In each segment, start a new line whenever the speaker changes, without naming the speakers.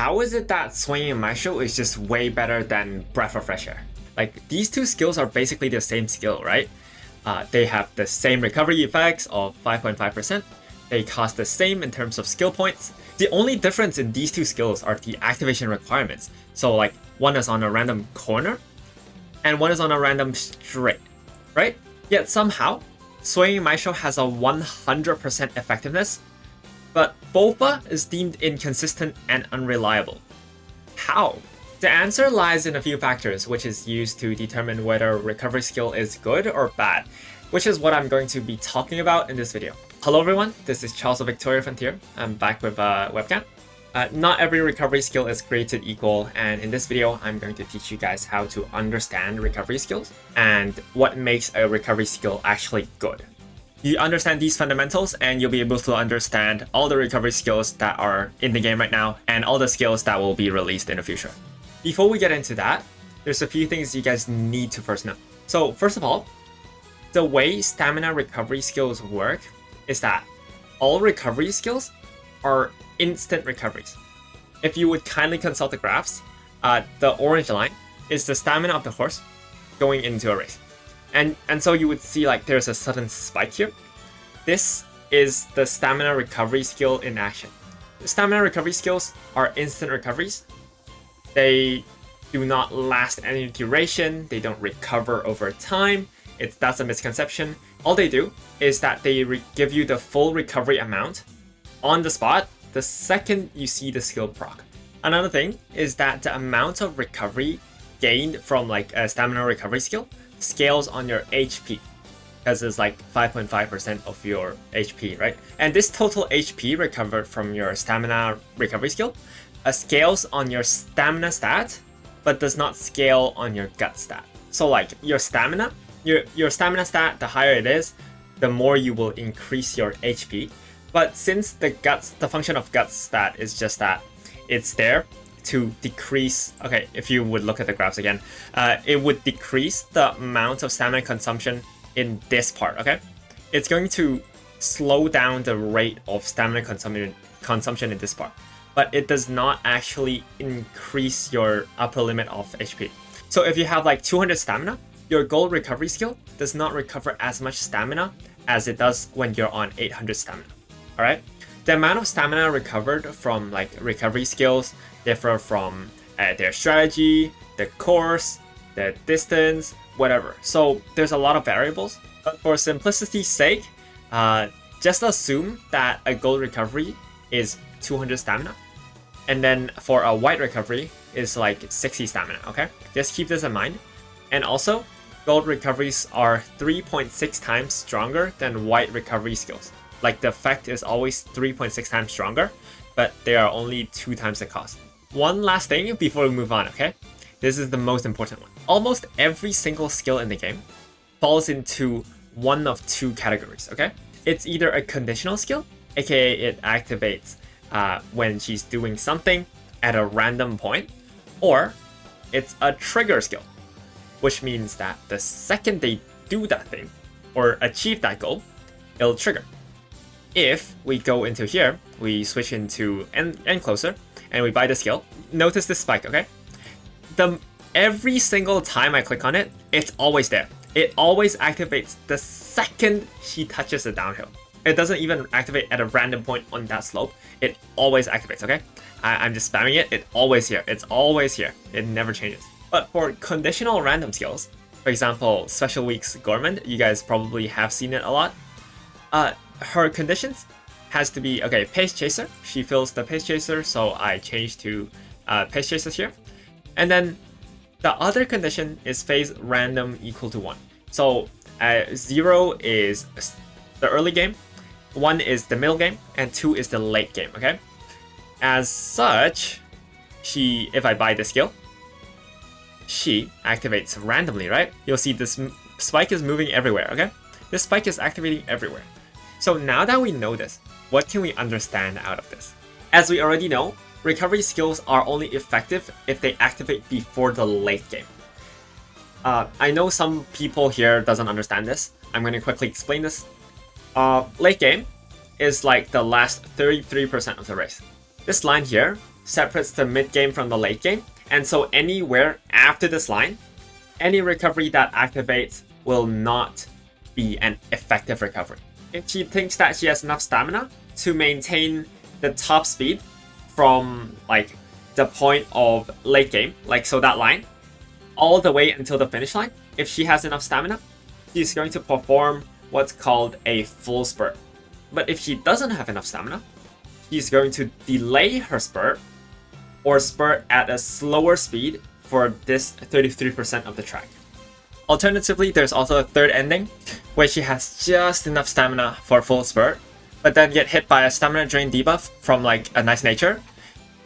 how is it that Swinging Maestro is just way better than Breath of Fresh Air? Like, these two skills are basically the same skill, right? They have the same recovery effects of 5.5%. They cost the same in terms of skill points. The only difference in these two skills are the activation requirements. So like, one is on a random corner, and one is on a random straight, right? Yet somehow, Swinging Maestro has a 100% effectiveness, but Boba is deemed inconsistent and unreliable. How? The answer lies in a few factors, which is used to determine whether recovery skill is good or bad, which is what I'm going to be talking about in this video. Hello everyone, this is Charles of Victoria Frontier. I'm back with a webcam. Not every recovery skill is created equal, and in this video, I'm going to teach you guys how to understand recovery skills and what makes a recovery skill actually good. You understand these fundamentals and you'll be able to understand all the recovery skills that are in the game right now and all the skills that will be released in the future. Before we get into that, there's a few things you guys need to first know. So first of all, the way stamina recovery skills work is that all recovery skills are instant recoveries. If you would kindly consult the graphs, the orange line is the stamina of the horse going into a race. And so you would see like there's a sudden spike here. This is the stamina recovery skill in action. The stamina recovery skills are instant recoveries. They do not last any duration. They don't recover over time. That's a misconception. All they do is that they give you the full recovery amount on the spot the second you see the skill proc. Another thing is that the amount of recovery gained from like a stamina recovery skill scales on your HP, because it's like 5.5% of your HP, right? And this total HP recovered from your stamina recovery skill scales on your stamina stat, but does not scale on your gut stat. So like your stamina, your stamina stat, the higher it is, the more you will increase your HP. But since the function of guts stat is just that it's there to decrease, okay, if you would look at the graphs again, it would decrease the amount of stamina consumption in this part, okay? It's going to slow down the rate of stamina consumption in this part, but it does not actually increase your upper limit of HP. So if you have like 200 stamina, your gold recovery skill does not recover as much stamina as it does when you're on 800 stamina, all right? The amount of stamina recovered from like recovery skills differ from their strategy, the course, the distance, whatever. So there's a lot of variables, but for simplicity's sake, just assume that a gold recovery is 200 stamina, and then for a white recovery is like 60 stamina, okay? Just keep this in mind. And also, gold recoveries are 3.6 times stronger than white recovery skills. Like the effect is always 3.6 times stronger, but they are only 2 times the cost. One last thing before we move on, okay? This is the most important one. Almost every single skill in the game falls into one of two categories, okay? It's either a conditional skill, aka it activates when she's doing something at a random point, or it's a trigger skill, which means that the second they do that thing or achieve that goal, it'll trigger. If we go into here, we switch into Encloser, and we buy the skill, notice this spike, okay? Every single time I click on it, it's always there. It always activates the second she touches the downhill. It doesn't even activate at a random point on that slope. It always activates, okay? I'm just spamming it. It's always here. It's always here. It never changes. But for conditional random skills, for example, Special Week's Gorman, you guys probably have seen it a lot. Her conditions has to be, okay, Pace Chaser. She fills the Pace Chaser, so I change to Pace Chaser here. And then the other condition is phase random equal to 1. So 0 is the early game, 1 is the middle game, and 2 is the late game, okay? As such, if I buy the skill, she activates randomly, right? You'll see this spike is moving everywhere, okay? This spike is activating everywhere. So now that we know this, what can we understand out of this? As we already know, recovery skills are only effective if they activate before the late game. I know some people here doesn't understand this. I'm going to quickly explain this. Late game is like the last 33% of the race. This line here separates the mid game from the late game, and so anywhere after this line, any recovery that activates will not be an effective recovery. If she thinks that she has enough stamina to maintain the top speed from like the point of late game, like so that line, all the way until the finish line, if she has enough stamina, she's going to perform what's called a full spurt. But if she doesn't have enough stamina, she's going to delay her spurt or spurt at a slower speed for this 33% of the track. Alternatively, there's also a third ending where she has just enough stamina for full spurt, but then get hit by a stamina drain debuff from like a nice nature.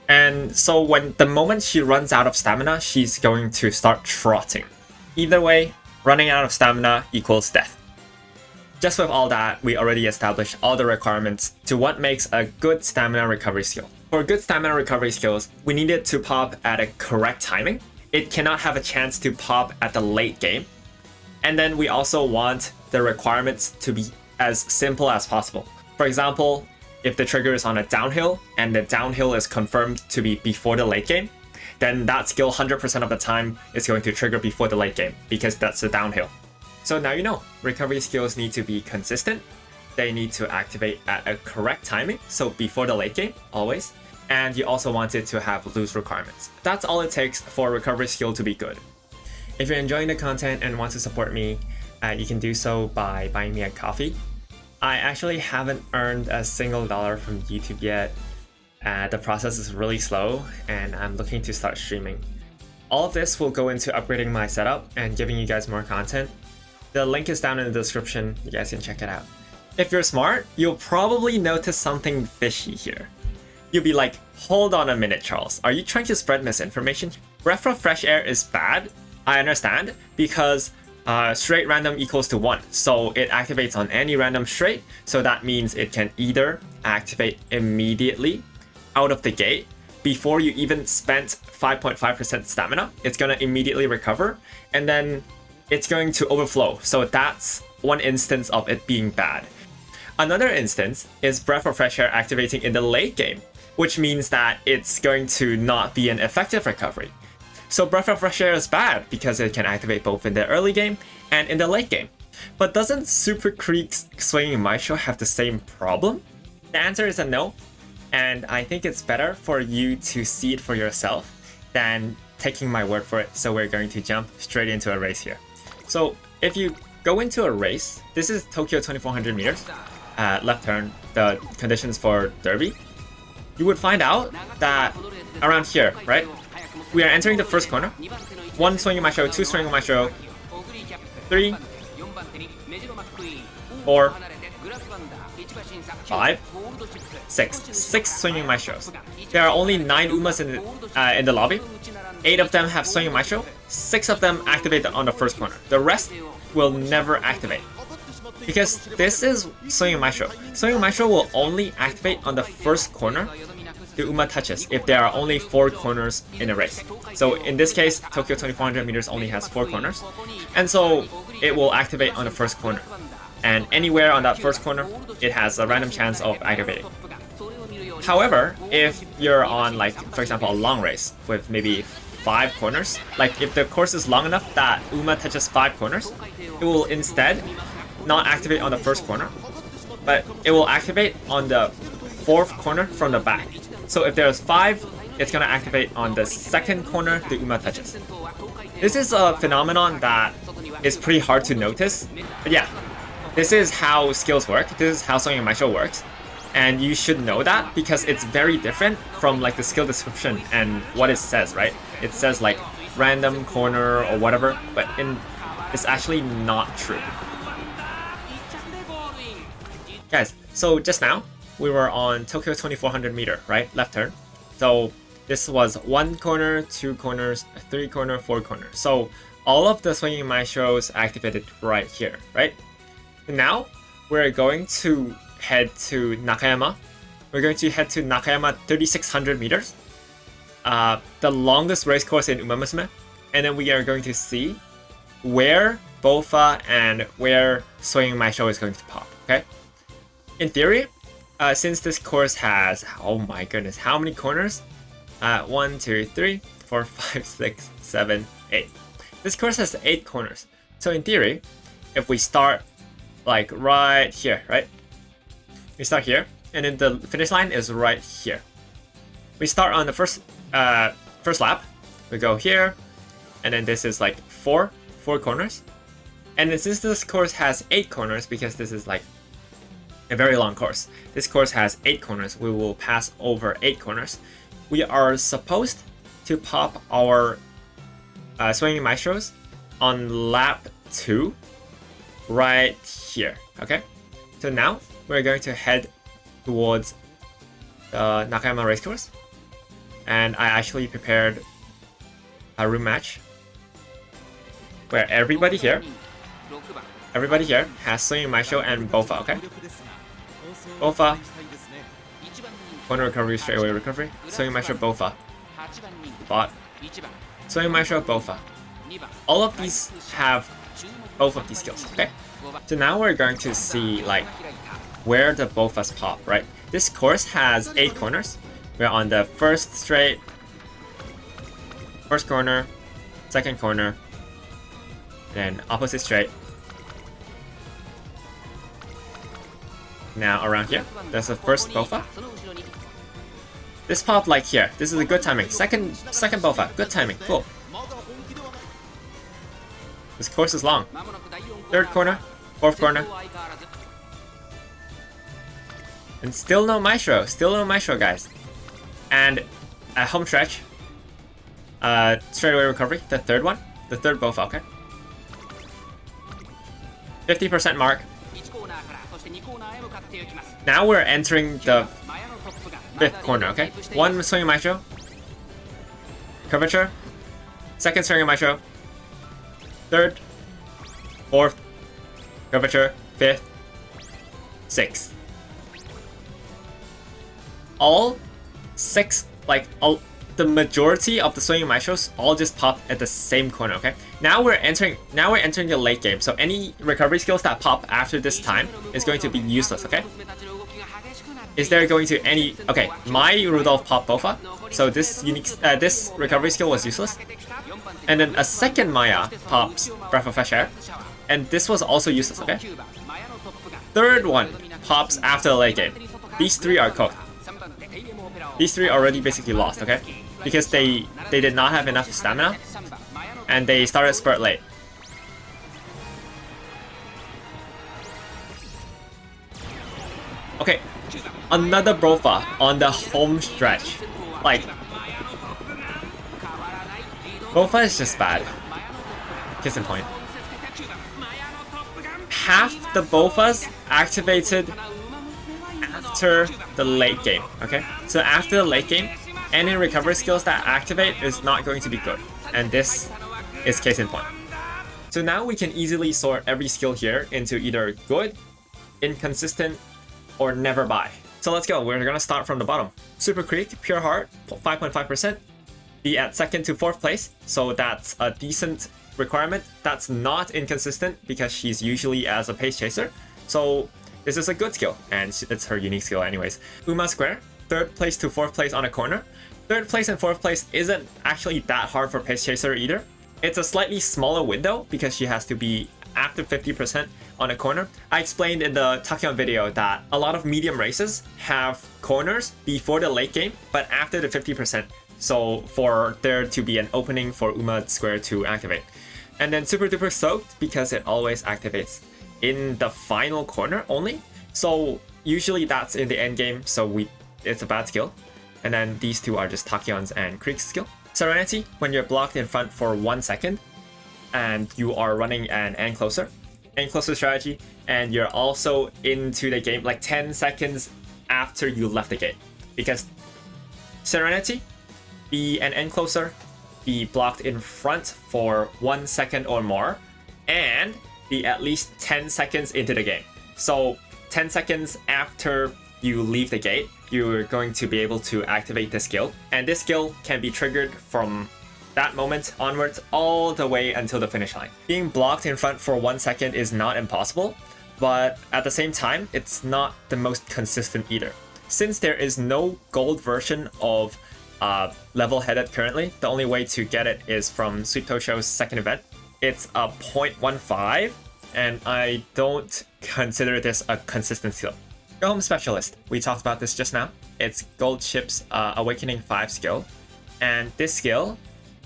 And so when the moment she runs out of stamina, she's going to start trotting. Either way, running out of stamina equals death. Just with all that, we already established all the requirements to what makes a good stamina recovery skill. For good stamina recovery skills, we need it to pop at a correct timing. It cannot have a chance to pop at the late game. And then we also want the requirements to be as simple as possible. For example, if the trigger is on a downhill and the downhill is confirmed to be before the late game, then that skill 100% of the time is going to trigger before the late game because that's the downhill. So now you know, recovery skills need to be consistent. They need to activate at a correct timing, so before the late game, always. And you also want it to have loose requirements. That's all it takes for a recovery skill to be good. If you're enjoying the content and want to support me, you can do so by buying me a coffee. I actually haven't earned a single dollar from YouTube yet. The process is really slow, and I'm looking to start streaming. All of this will go into upgrading my setup and giving you guys more content. The link is down in the description, you guys can check it out. If you're smart, you'll probably notice something fishy here. You'll be like, hold on a minute, Charles, are you trying to spread misinformation? Breath of fresh air is bad, I understand, because straight random equals to 1, so it activates on any random straight, so that means it can either activate immediately out of the gate, before you even spent 5.5% stamina, it's gonna immediately recover, and then it's going to overflow, so that's one instance of it being bad. Another instance is Breath of Fresh Air activating in the late game, which means that it's going to not be an effective recovery. So Breath of Fresh Air is bad because it can activate both in the early game and in the late game. But doesn't Super Creek's Swinging Maestro have the same problem? The answer is a no, and I think it's better for you to see it for yourself than taking my word for it, so we're going to jump straight into a race here. So if you go into a race, this is Tokyo 2400 meters, left turn, the conditions for Derby, you would find out that around here, right? We are entering the first corner. 1 Swinging Maestro, 2 Swinging Maestro, 3, 4, 5, 6 Swinging Maestros. There are only 9 Umas in the lobby. 8 of them have Swinging Maestro. 6 of them activate on the first corner. The rest will never activate. Because this is Swinging Maestro. Swinging Maestro will only activate on the first corner the Uma touches if there are only 4 corners in a race. So in this case, Tokyo 2400 meters only has 4 corners. And so it will activate on the first corner. And anywhere on that first corner, it has a random chance of activating. However, if you're on, like, for example, a long race with maybe 5 corners, like if the course is long enough that Uma touches 5 corners, it will instead not activate on the first corner, but it will activate on the 4th corner from the back. So if there's 5, it's gonna activate on the 2nd corner the Uma touches. This is a phenomenon that is pretty hard to notice, but yeah, this is how skills work. This is how Swinging Maestro works. And you should know that because it's very different from like the skill description and what it says, right? It says like random corner or whatever, but it's actually not true. Guys, so just now, we were on Tokyo 2400 meter, right? Left turn. So this was 1 corner, 2 corners, 3 corner, 4 corners. So all of the Swinging Maestros activated right here, right? And now we're going to head to Nakayama. We're going to head to Nakayama 3600 meters, the longest race course in Umamusume, and then we are going to see where Bofa and where Swinging Maestro is going to pop, okay? In theory, since this course has, oh my goodness, how many corners? 1, 2, 3, 4, 5, 6, 7, 8. This course has 8 corners. So in theory, if we start like right here, right? We start here, and then the finish line is right here. We start on the first lap. We go here, and then this is like four corners. And then since this course has 8 corners, because this is like a very long course, this course has 8 corners. We will pass over 8 corners. We are supposed to pop our Swinging Maestros on lap 2 right here, okay? So now we're going to head towards the Nakayama racecourse, and I actually prepared a room match where everybody here has Swinging Maestro and Bofa, okay? Bofa, corner recovery, straightaway recovery, Swinging Maestro, Bofa, bot, Swinging Maestro, Bofa. All of these have both of these skills, okay? So now we're going to see like where the Bofas pop, right? This course has 8 corners. We're on the first straight, first corner, second corner, then opposite straight. Now around here, there's the first Bofa. This pop like here. This is a good timing. Second Bofa, good timing, cool. This course is long. Third corner, fourth corner. And still no Maestro, guys. And at home stretch, straightaway recovery, the third one, the third Bofa, okay? 50% mark. Now we're entering the 5th corner, okay? One Swinging Maestro, curvature, second Swinging Maestro, third, fourth, curvature, 5th, 6th. All 6, like the majority of the Swinging Maestros all just pop at the same corner, okay? Now we're entering the late game, so any recovery skills that pop after this time is going to be useless, okay? Is there going to any... Okay, my Rudolph pop Bofa, so this this recovery skill was useless. And then a second Maya pops Breath of Fresh Air, and this was also useless, okay? Third one pops after the late game. These 3 are cooked. These 3 already basically lost, okay? Because they did not have enough stamina, and they started spurt late. Okay, another Bofa on the home stretch. Like, Bofa is just bad. Case in point. Half the Bofas activated after the late game, okay? So after the late game, any recovery skills that activate is not going to be good. And this is case in point. So now we can easily sort every skill here into either good, inconsistent, or never buy. So let's go. We're gonna start from the bottom. Super Creek, Pure Heart, 5.5%. Be at 2nd to 4th place. So that's a decent requirement. That's not inconsistent because she's usually as a pace chaser. So this is a good skill, and it's her unique skill anyways. Uma Square, 3rd place to 4th place on a corner. 3rd place and 4th place isn't actually that hard for pace chaser either. It's a slightly smaller window because she has to be after 50% on a corner. I explained in the Tachyon video that a lot of medium races have corners before the late game, but after the 50%. So for there to be an opening for Uma Square to activate. And then Super Duper Soaked because it always activates in the final corner only. So usually that's in the end game, so it's a bad skill. And then these 2 are just Tachyon's and Creek's skill. Serenity, when you're blocked in front for 1 second, and you are running an end closer strategy, and you're also into the game like 10 seconds after you left the game. Because Serenity, be an end closer, be blocked in front for 1 second or more, and be at least 10 seconds into the game. So 10 seconds after you leave the gate, you're going to be able to activate this skill. And this skill can be triggered from that moment onwards all the way until the finish line. Being blocked in front for 1 second is not impossible, but at the same time, it's not the most consistent either. Since there is no gold version of level-headed currently. The only way to get it is from Sweet Tosho's second event. It's a 0.15, and I don't consider this a consistent skill. Go Home Specialist. We talked about this just now. It's Gold Ship's Awakening 5 skill, and this skill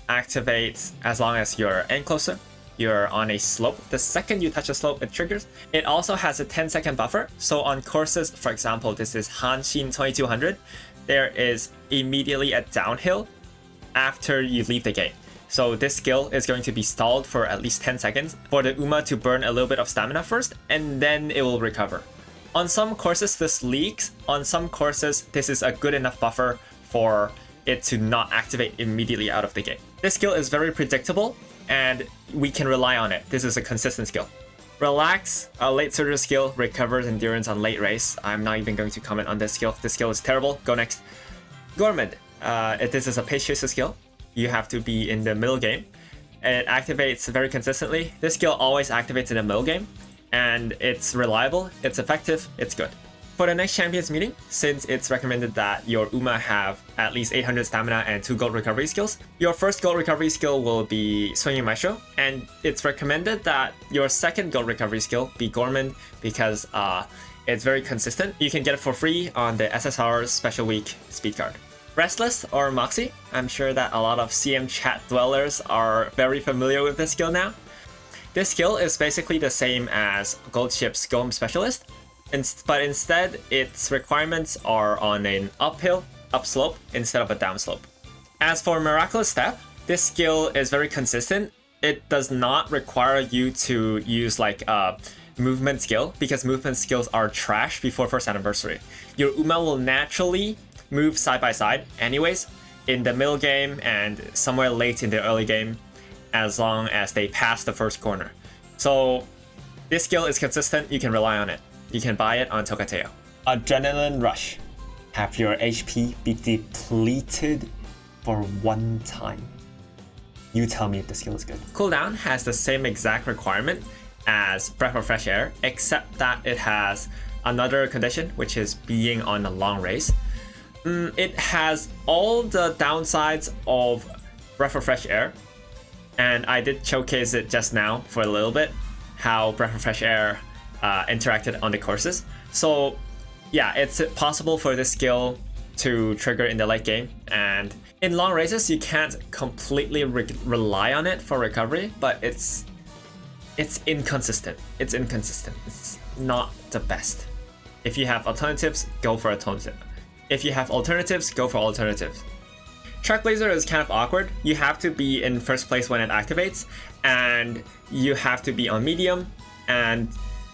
activates as long as you're in closer, you're on a slope. The second you touch a slope, it triggers. It also has a 10-second buffer. So on courses, for example, this is Hanshin 2200, there is immediately a downhill after you leave the gate. So this skill is going to be stalled for at least 10 seconds for the Uma to burn a little bit of stamina first, and then it will recover. On some courses, this leaks. On some courses, this is a good enough buffer for it to not activate immediately out of the gate. This skill is very predictable, and we can rely on it. This is a consistent skill. Relax, a late surger skill, recovers endurance on late race. I'm not even going to comment on this skill. This skill is terrible. Go next. Gourmand. This is a pace chaser skill. You have to be in the middle game. It activates very consistently. This skill always activates in the middle game, and it's reliable, it's effective, it's good. For the next Champions meeting, since it's recommended that your Uma have at least 800 stamina and 2 gold recovery skills, your first gold recovery skill will be Swinging Maestro, and it's recommended that your second gold recovery skill be Gourmand because it's very consistent. You can get it for free on the SSR Special Week speed card. Restless or Moxie, I'm sure that a lot of CM chat dwellers are very familiar with this skill now. This skill is basically the same as Gold Ship's Go Home Specialist, but instead its requirements are on an uphill, upslope instead of a downslope. As for Miraculous Step, this skill is very consistent. It does not require you to use like a movement skill because movement skills are trash before first anniversary. Your Uma will naturally move side by side anyways in the middle game and somewhere late in the early game as long as they pass the first corner. So this skill is consistent, you can rely on it. You can buy it on Tokateo. Adrenaline Rush. Have your HP be depleted for one time. You tell me if the skill is good. Cooldown has the same exact requirement as Breath of Fresh Air, except that it has another condition, which is being on a long race. It has all the downsides of Breath of Fresh Air, and I did showcase it just now for a little bit, how Breath of Fresh Air interacted on the courses. So yeah, it's possible for this skill to trigger in the late game, and in long races you can't completely rely on it for recovery, but it's inconsistent. It's not the best. If you have alternatives, go for alternative. If you have alternatives, go for alternatives. Trackblazer is kind of awkward. You have to be in first place when it activates, and you have to be on medium, and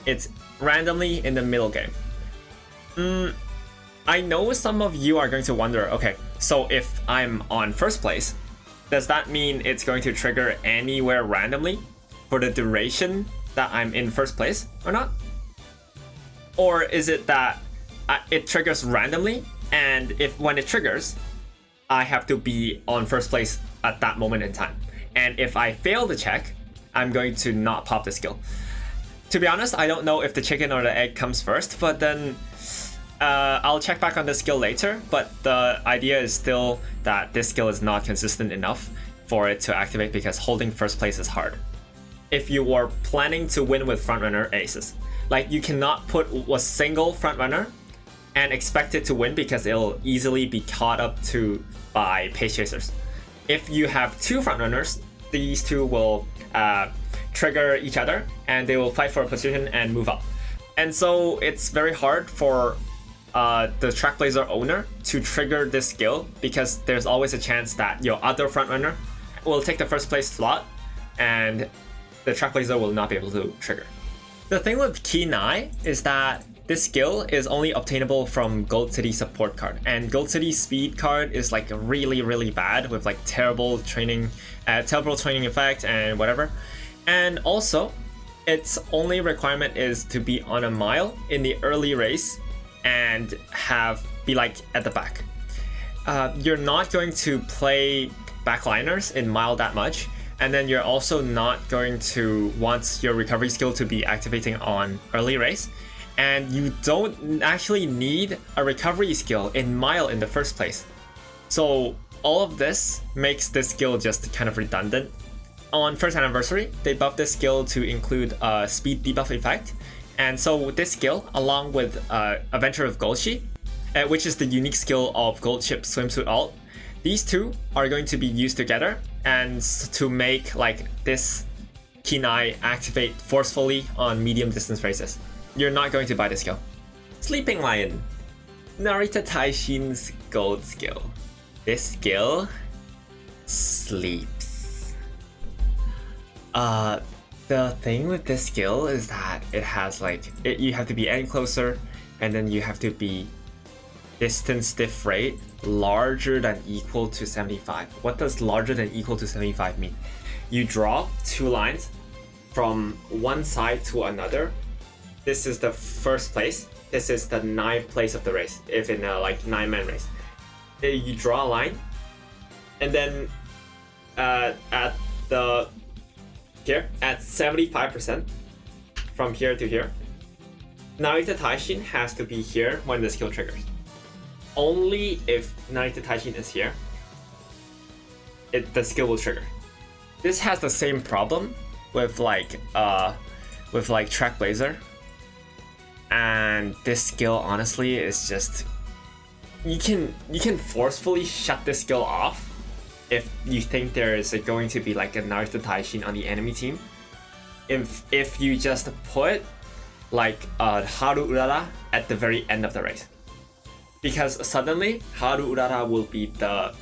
it's randomly in the middle game. I know some of you are going to wonder, okay, so if I'm on first place, does that mean it's going to trigger anywhere randomly for the duration that I'm in first place or not? Or is it that it triggers randomly, and when it triggers, I have to be on first place at that moment in time. And if I fail the check, I'm going to not pop the skill. To be honest, I don't know if the chicken or the egg comes first, but then I'll check back on the skill later. But the idea is still that this skill is not consistent enough for it to activate because holding first place is hard. If you are planning to win with frontrunner aces, like you cannot put a single frontrunner and expect it to win because it'll easily be caught up to by pace chasers. If you have two frontrunners, these two will trigger each other and they will fight for a position and move up. And so it's very hard for the Trackblazer owner to trigger this skill because there's always a chance that your other frontrunner will take the first place slot and the Trackblazer will not be able to trigger. The thing with Kinai is that this skill is only obtainable from Gold City support card, and Gold City speed card is like really bad with like terrible training effect and whatever. And also, its only requirement is to be on a mile in the early race and be like at the back. You're not going to play backliners in mile that much, and then you're also not going to want your recovery skill to be activating on early race. And you don't actually need a recovery skill in mile in the first place. So all of this makes this skill just kind of redundant. On first anniversary, they buffed this skill to include a speed debuff effect, and so this skill, along with Adventure of Goldshi, which is the unique skill of Goldship Swimsuit Alt, these two are going to be used together and to make like this Kinai activate forcefully on medium distance races. You're not going to buy this skill. Sleeping Lion, Narita Taishin's gold skill. This skill sleeps. The thing with this skill is that it has like you have to be any closer, and then you have to be distance diff rate larger than equal to 75. What does larger than equal to 75 mean? You draw two lines from one side to another. This is the first place. This is the 9th place of the race, if in a like 9-man race. You draw a line, and then at 75% from here to here, Narita Taishin has to be here when the skill triggers. Only if Narita Taishin is here, the skill will trigger. This has the same problem with like Trackblazer, and this skill honestly is just you can forcefully shut this skill off if you think there is going to be like a Narita Taishin on the enemy team. If you just put like Haru Urara at the very end of the race, because suddenly Haru Urara will be the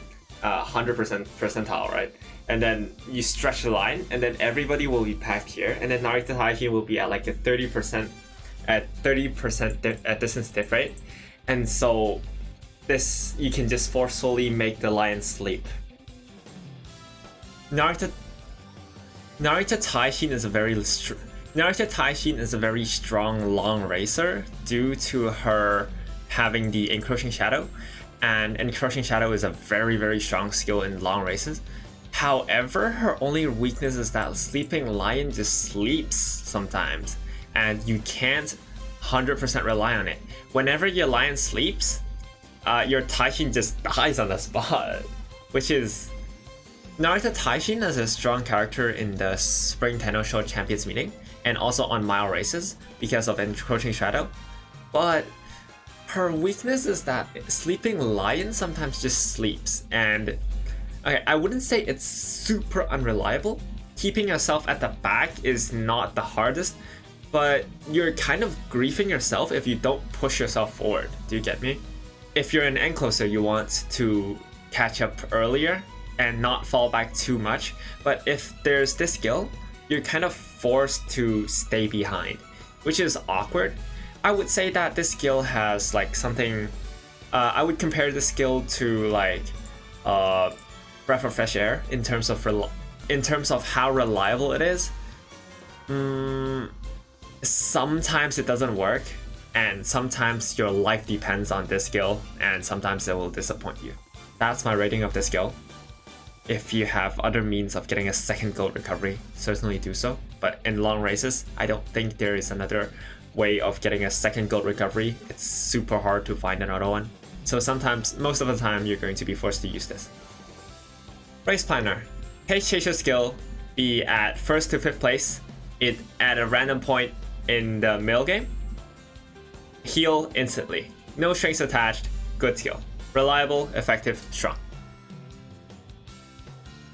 100% percentile, right? And then you stretch the line, and then everybody will be packed here, and then Narita Taishin will be at like a 30% at distance diff rate, and so this you can just forcefully make the lion sleep. Narita Taishin is a very strong long racer due to her having the encroaching shadow, and encroaching shadow is a very, very strong skill in long races. However, her only weakness is that sleeping lion just sleeps sometimes, and you can't 100% rely on it. Whenever your lion sleeps, your Taishin just dies on the spot, which is... Narita Taishin is a strong character in the Spring Tenno Show Champions meeting, and also on mile races because of encroaching shadow, but her weakness is that sleeping lion sometimes just sleeps, and okay, I wouldn't say it's super unreliable. Keeping yourself at the back is not the hardest, but you're kind of griefing yourself if you don't push yourself forward. Do you get me? If you're an encloser, you want to catch up earlier and not fall back too much, but if there's this skill, you're kind of forced to stay behind, which is awkward. I would say that this skill has like something, I would compare this skill to like Breath of Fresh Air in terms of how reliable it is. Sometimes it doesn't work, and sometimes your life depends on this skill, and sometimes it will disappoint you. That's my rating of this skill. If you have other means of getting a second gold recovery, certainly do so. But in long races, I don't think there is another way of getting a second gold recovery. It's super hard to find another one. So sometimes, most of the time, you're going to be forced to use this. Race Planner. Pace Chaser skill, be at 1st to 5th place, it at a random point in the middle game. Heal instantly. No strings attached, good skill. Reliable, effective, strong.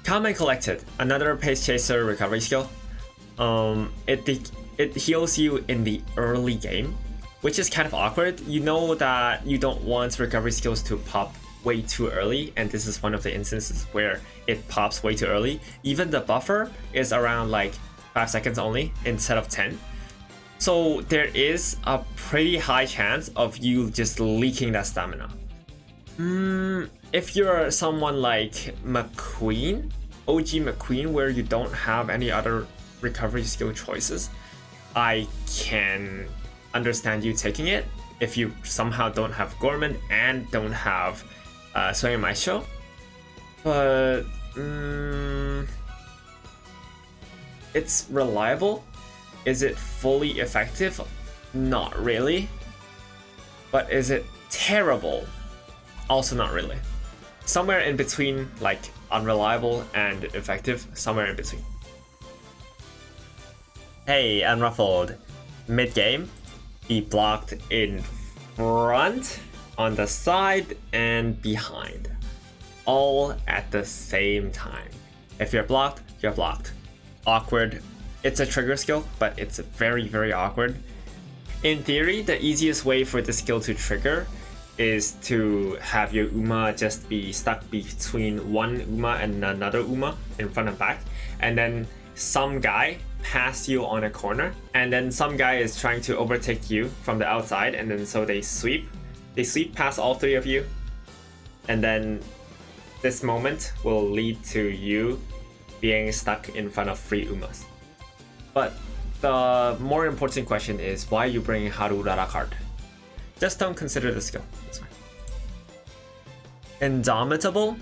Calm and Collected, another Pace Chaser recovery skill. It heals you in the early game, which is kind of awkward. You know that you don't want recovery skills to pop way too early, and this is one of the instances where it pops way too early. Even the buffer is around like 5 seconds only instead of 10. So there is a pretty high chance of you just leaking that stamina. If you're someone like McQueen, OG McQueen, where you don't have any other recovery skill choices, I can understand you taking it. If you somehow don't have Gorman and don't have Swinging Maestro, but it's reliable. Is it fully effective? Not really. But is it terrible? Also not really. somewhere in between, like unreliable and effective, somewhere in between. Hey, Unruffled. Mid-game, be blocked in front, on the side, and behind. All at the same time. If you're blocked, you're blocked. Awkward. It's a trigger skill, but it's very, very awkward. In theory, the easiest way for this skill to trigger is to have your Uma just be stuck between one Uma and another Uma in front and back, and then some guy pass you on a corner, and then some guy is trying to overtake you from the outside, and then so they sweep past all three of you, and then this moment will lead to you being stuck in front of 3 Umas. But the more important question is, why are you bringing Harurara card? Just don't consider the skill. That's fine. Indomitable.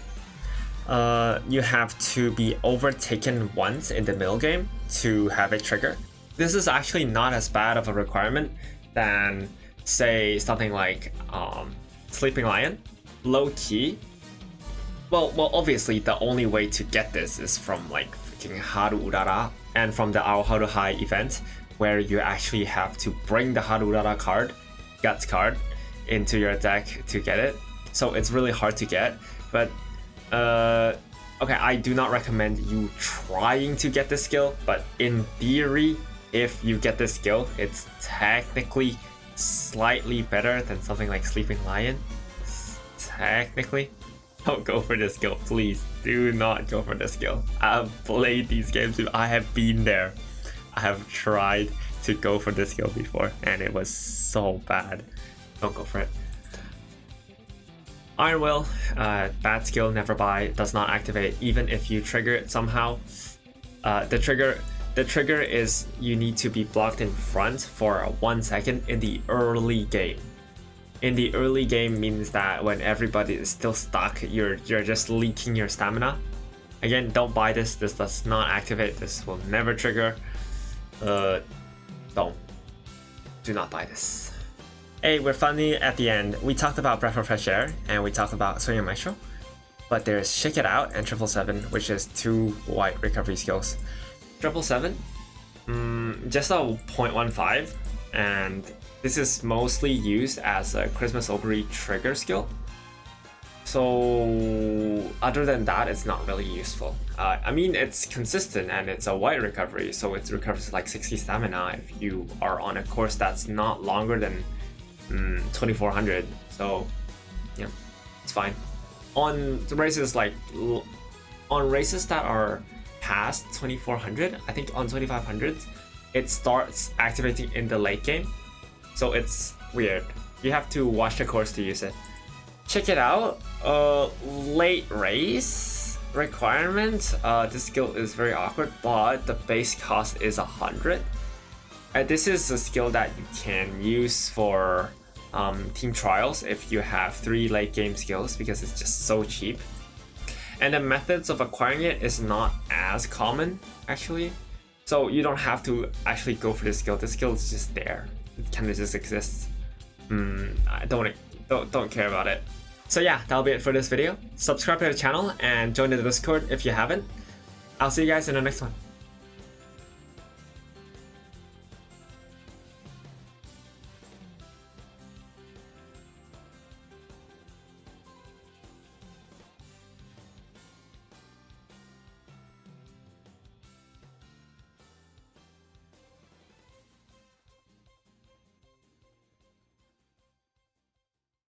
You have to be overtaken once in the middle game to have it trigger. This is actually not as bad of a requirement than, say, something like Sleeping Lion. Low key. Well, obviously the only way to get this is from like freaking Haru Urara and from the Aoharu High event, where you actually have to bring the Haru Urara card, Guts card, into your deck to get it. So it's really hard to get, but okay, I do not recommend you trying to get this skill, but in theory, if you get this skill, it's technically slightly better than something like Sleeping Lion. Technically. Don't go for this skill, please. Do not go for this skill. I've played these games, I have been there. I have tried to go for this skill before, and it was so bad. Don't go for it. Iron Will, bad skill, never buy, does not activate even if you trigger it somehow. The trigger is you need to be blocked in front for 1 second in the early game. In the early game means that when everybody is still stuck, you're just leaking your stamina. Again, don't buy this. This does not activate. This will never trigger. Do not buy this. Hey, we're finally at the end. We talked about Breath of Fresh Air and we talked about Swinging Maestro, but there's Shake It Out and 777, which is 2 white recovery skills. 777, just a 0.15, and this is mostly used as a Christmas Ogre trigger skill. So other than that, it's not really useful. I mean, it's consistent and it's a white recovery, so it recovers like 60 stamina if you are on a course that's not longer than 2400. So yeah, it's fine. On races that are past 2400, I think on 2500, it starts activating in the late game. So it's weird. You have to watch the course to use it. Check it out. Late race requirement. This skill is very awkward, but the base cost is 100. This is a skill that you can use for team trials if you have 3 late game skills, because it's just so cheap. And the methods of acquiring it is not as common actually. So you don't have to actually go for this skill. The skill is just there. It kind of just exists. I don't care about it. So yeah, that'll be it for this video. Subscribe to the channel and join the Discord if you haven't. I'll see you guys in the next one.